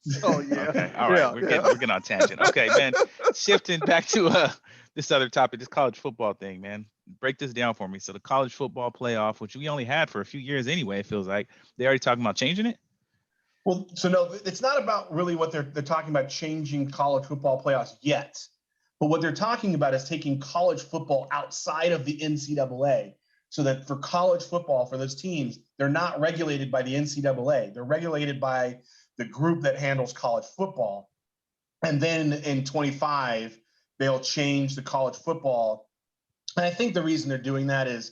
yeah, Okay. All right. yeah, We're yeah. getting on tangent. Okay, man. Shifting back to this other topic, this college football thing, man. Break this down for me. So the college football playoff, which we only had for a few years anyway, it feels like they already talking about changing it. Well, so no, it's not about really what they're talking about changing college football playoffs yet. But what they're talking about is taking college football outside of the NCAA so that for college football, for those teams, they're not regulated by the NCAA. They're regulated by the group that handles college football. And then in 25, they'll change the college football. And I think the reason they're doing that is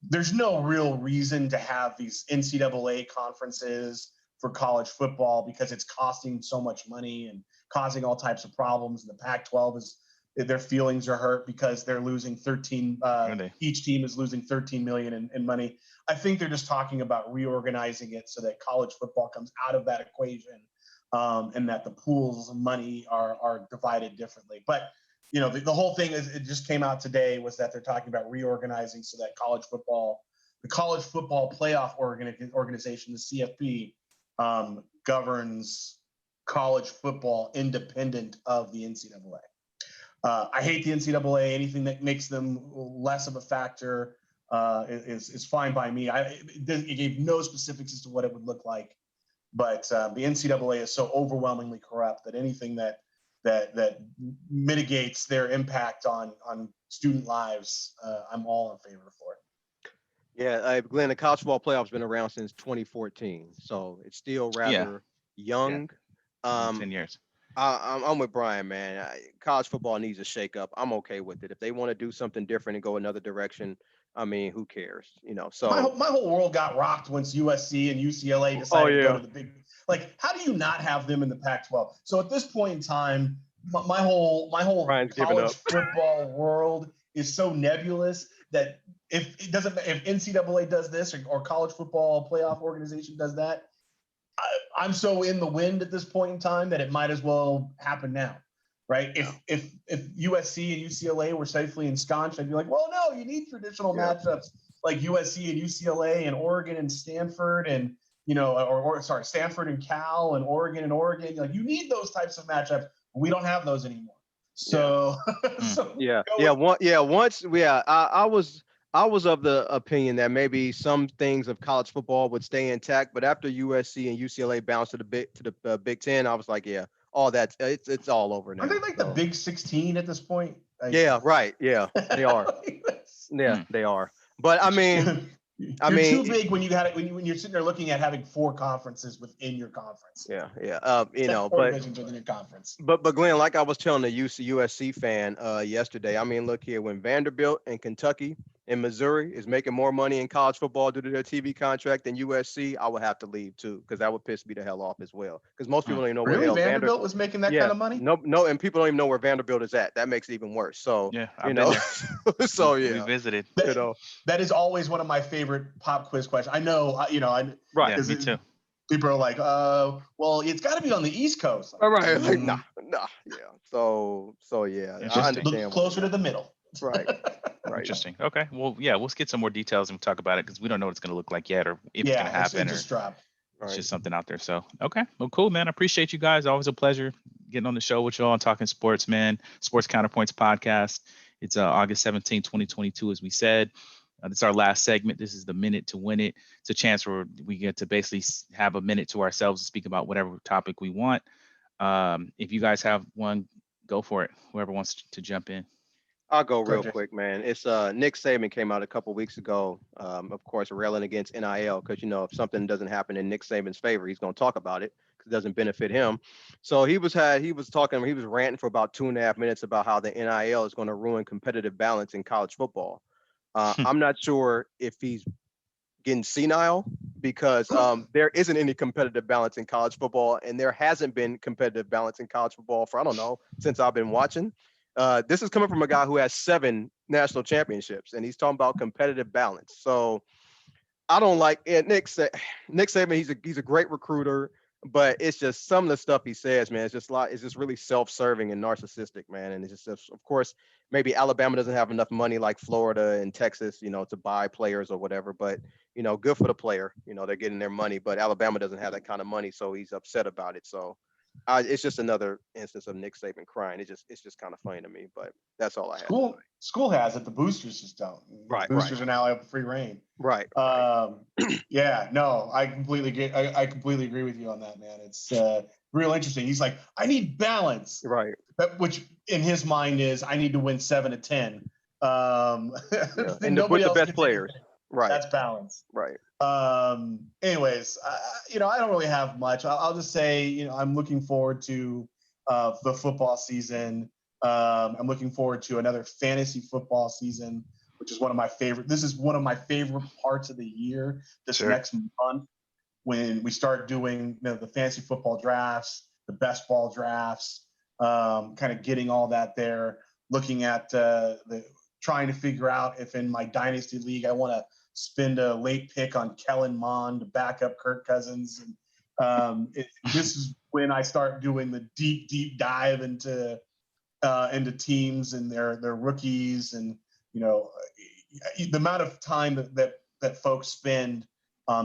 there's no real reason to have these NCAA conferences for college football because it's costing so much money and causing all types of problems. And the Pac-12 is their feelings are hurt because they're losing 13. Are they? Each team is losing 13 million in money. I think they're just talking about reorganizing it so that college football comes out of that equation, and that the pools of money are divided differently. But the whole thing is it just came out today was that they're talking about reorganizing so that the college football playoff organization, the CFP, governs college football independent of the NCAA. I hate the NCAA. Anything that makes them less of a factor is fine by me. It gave no specifics as to what it would look like, but the NCAA is so overwhelmingly corrupt that anything that mitigates their impact on student lives, I'm all in favor for it. Yeah, Glenn, the college football playoff's been around since 2014, so it's still Yeah. rather young. 10 years. I'm with Brian, man. College football needs a shakeup. I'm okay with it. If they want to do something different and go another direction, I mean, who cares? So My whole world got rocked once USC and UCLA oh decided to go yeah, to the big. Like, how do you not have them in the Pac-12? So at this point in time, my whole Brian's giving college up. football world is so nebulous that if NCAA does this or college football playoff organization does that, I'm so in the wind at this point in time that it might as well happen now, right? If USC and UCLA were safely ensconced, I'd be like, well, no, you need traditional Yeah. matchups like USC and UCLA and Oregon and Stanford and or sorry, Stanford and Cal and Oregon. Like, you need those types of matchups. We don't have those anymore. So, I was of the opinion that maybe some things of college football would stay intact, but after USC and UCLA bounced to the Big Ten, I was like, yeah, all that it's all over now. Aren't they like the Big 16 at this point? Like, yeah, right. Yeah, they are. Yeah, they are. But I mean, you're too big when you got it when you're sitting there looking at having 4 conferences within your conference. Yeah. Four divisions within your conference. But Glenn, like I was telling the USC fan yesterday, I mean, look here, when Vanderbilt and Kentucky and Missouri is making more money in college football due to their TV contract than USC, I would have to leave too, because that would piss me the hell off as well. Because most people don't even know where the hell Vanderbilt was making that kind of money. No, and people don't even know where Vanderbilt is at. That makes it even worse. So yeah, I've been there. So we visited. That is always one of my favorite pop quiz questions. I know, right. Yeah, me too. People are like, well, it's got to be on the East Coast. All right, like, nah, yeah. So yeah, I understand. Closer to the middle. Right. Interesting. Okay. Well, yeah, we'll get some more details and we'll talk about it because we don't know what it's going to look like yet, or if it's going to happen, it's just something out there. So, okay. Well, cool, man. I appreciate you guys. Always a pleasure getting on the show with y'all and talking sports, man. Sports Counterpoints podcast. It's August 17, 2022, as we said. This is our last segment. This is the minute to win it. It's a chance where we get to basically have a minute to ourselves to speak about whatever topic we want. If you guys have one, go for it. Whoever wants to jump in. I'll go real quick, man. It's Nick Saban came out a couple weeks ago, of course, railing against NIL because, if something doesn't happen in Nick Saban's favor, he's going to talk about it because it doesn't benefit him. So he was ranting for about 2.5 minutes about how the NIL is going to ruin competitive balance in college football. I'm not sure if he's getting senile because there isn't any competitive balance in college football, and there hasn't been competitive balance in college football for, I don't know, since I've been watching. This is coming from a guy who has 7 national championships, and he's talking about competitive balance. So I don't like it. Nick Saban, he's a great recruiter, but it's just some of the stuff he says, man. It's just really self-serving and narcissistic, man. And it's just, of course, maybe Alabama doesn't have enough money like Florida and Texas, to buy players or whatever. But good for the player. They're getting their money, but Alabama doesn't have that kind of money, so he's upset about it. So it's just another instance of Nick Saban crying. It's just kind of funny to me, but that's all I have. School has it. The boosters just don't. Right. The boosters are now have free reign. Right. Yeah. No, I completely agree with you on that, man. It's real interesting. He's like, I need balance. Right. Which in his mind is I need to win 7 of 10. And to put the best players. Right. That's balance. Right. Anyways, I don't really have much. I'll just say, I'm looking forward to the football season. I'm looking forward to another fantasy football season, which is one of my favorite. This is one of my favorite parts of the year. Next month, when we start doing the fantasy football drafts, the best ball drafts, kind of getting all that there. Looking at trying to figure out if in my dynasty league I want to spend a late pick on Kellen Mond to back up Kirk Cousins. And this is when I start doing the deep dive into teams and their rookies, and the amount of time that folks spend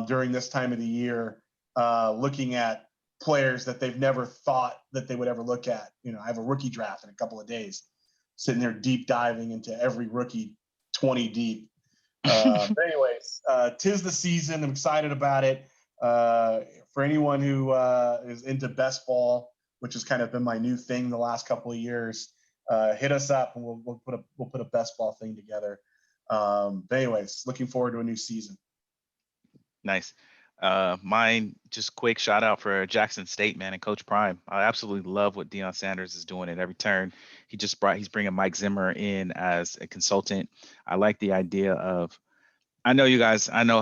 during this time of the year looking at players that they've never thought that they would ever look at. I have a rookie draft in a couple of days, sitting there deep diving into every rookie 20 deep. But anyways, 'tis the season. I'm excited about it. For anyone who is into best ball, which has kind of been my new thing the last couple of years, hit us up and we'll put a best ball thing together. But anyways, looking forward to a new season. Nice. Mine, just quick shout out for Jackson State, man, and Coach Prime. I absolutely love what Deion Sanders is doing at every turn. He's bringing Mike Zimmer in as a consultant. I like the idea of, I know how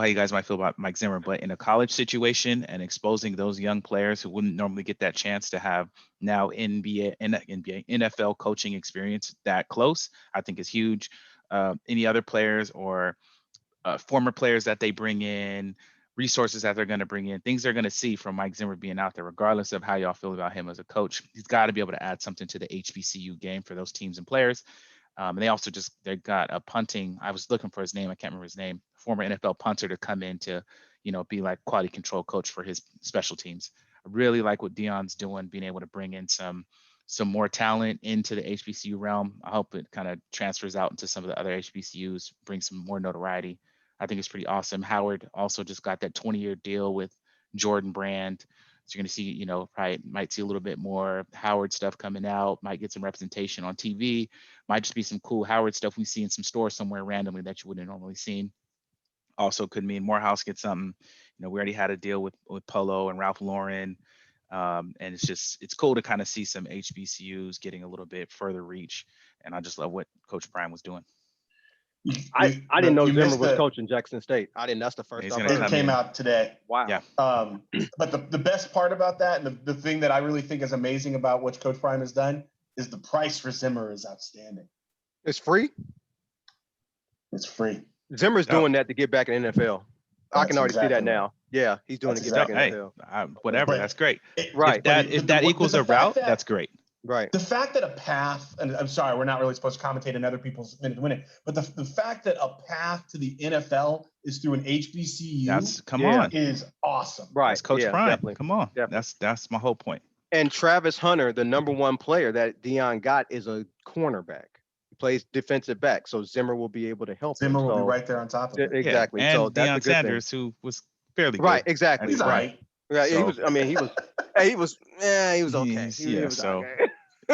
you guys might feel about Mike Zimmer, but in a college situation and exposing those young players who wouldn't normally get that chance to have now NBA, NFL coaching experience that close, I think is huge. Any other players or former players that they bring in, resources that they're going to bring in, things they're going to see from Mike Zimmer being out there, regardless of how y'all feel about him as a coach. He's got to be able to add something to the HBCU game for those teams and players. And they also they got a punting. I was looking for his name. I can't remember his name. Former NFL punter to come in to, be like quality control coach for his special teams. I really like what Dion's doing, being able to bring in some more talent into the HBCU realm. I hope it kind of transfers out into some of the other HBCUs, bring some more notoriety. I think it's pretty awesome. Howard also just got that 20-year deal with Jordan Brand. So you're going to see, probably might see a little bit more Howard stuff coming out, might get some representation on TV, might just be some cool Howard stuff we see in some stores somewhere randomly that you wouldn't normally seen. Also could mean Morehouse gets something. We already had a deal with Polo and Ralph Lauren. And it's cool to kind of see some HBCUs getting a little bit further reach. And I just love what Coach Prime was doing. I didn't know Zimmer was coaching Jackson State. That's the first time it came out today. Wow. Yeah. But the best part about that, and the thing that I really think is amazing about what Coach Prime has done, is the price for Zimmer is outstanding. It's free? It's free. Zimmer's doing that to get back in the NFL. I can already see that now. Yeah, he's doing it to get back in the NFL. Whatever, that's great. Right. If that equals a route, that's great. Right. The fact that a path, and I'm sorry, we're not really supposed to commentate on other people's minute to win it, but the fact that a path to the NFL is through an HBCU is awesome. Right. That's Coach Prime. Definitely. Come on. Definitely. That's my whole point. And Travis Hunter, the number one player that Dion got, is a cornerback. He plays defensive back, so Zimmer will be able to help him. Zimmer will be right there on top of it. Exactly. And so Deion Sanders, who was fairly good. Right, exactly. He's all right. Yeah, so, he was okay. He was okay. He was okay.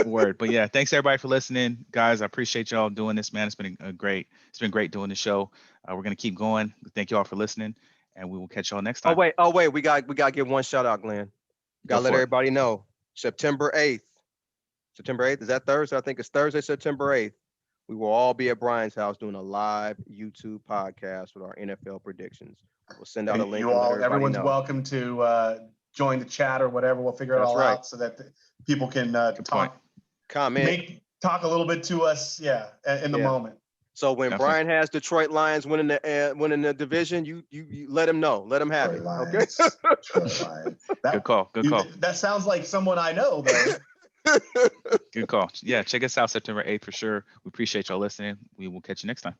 Word. But yeah, thanks everybody for listening. Guys, I appreciate y'all doing this, man. It's been great doing the show. We're gonna keep going. Thank you all for listening, and we will catch y'all next time. Oh wait, we gotta give one shout out, Glenn. Gotta let everybody know. September 8th. September 8th, is that Thursday? I think it's Thursday, September 8th. We will all be at Brian's house doing a live YouTube podcast with our NFL predictions. We'll send out a link. Everyone's welcome to join the chat or whatever. We'll figure it all out so that people can comment, talk a little bit to us. In the moment. So when Brian has Detroit Lions winning the division, you let him know. Let him have Detroit it. Lions. Okay. Good call. That sounds like someone I know, though. Good call. Yeah, check us out September 8th for sure. We appreciate y'all listening. We will catch you next time.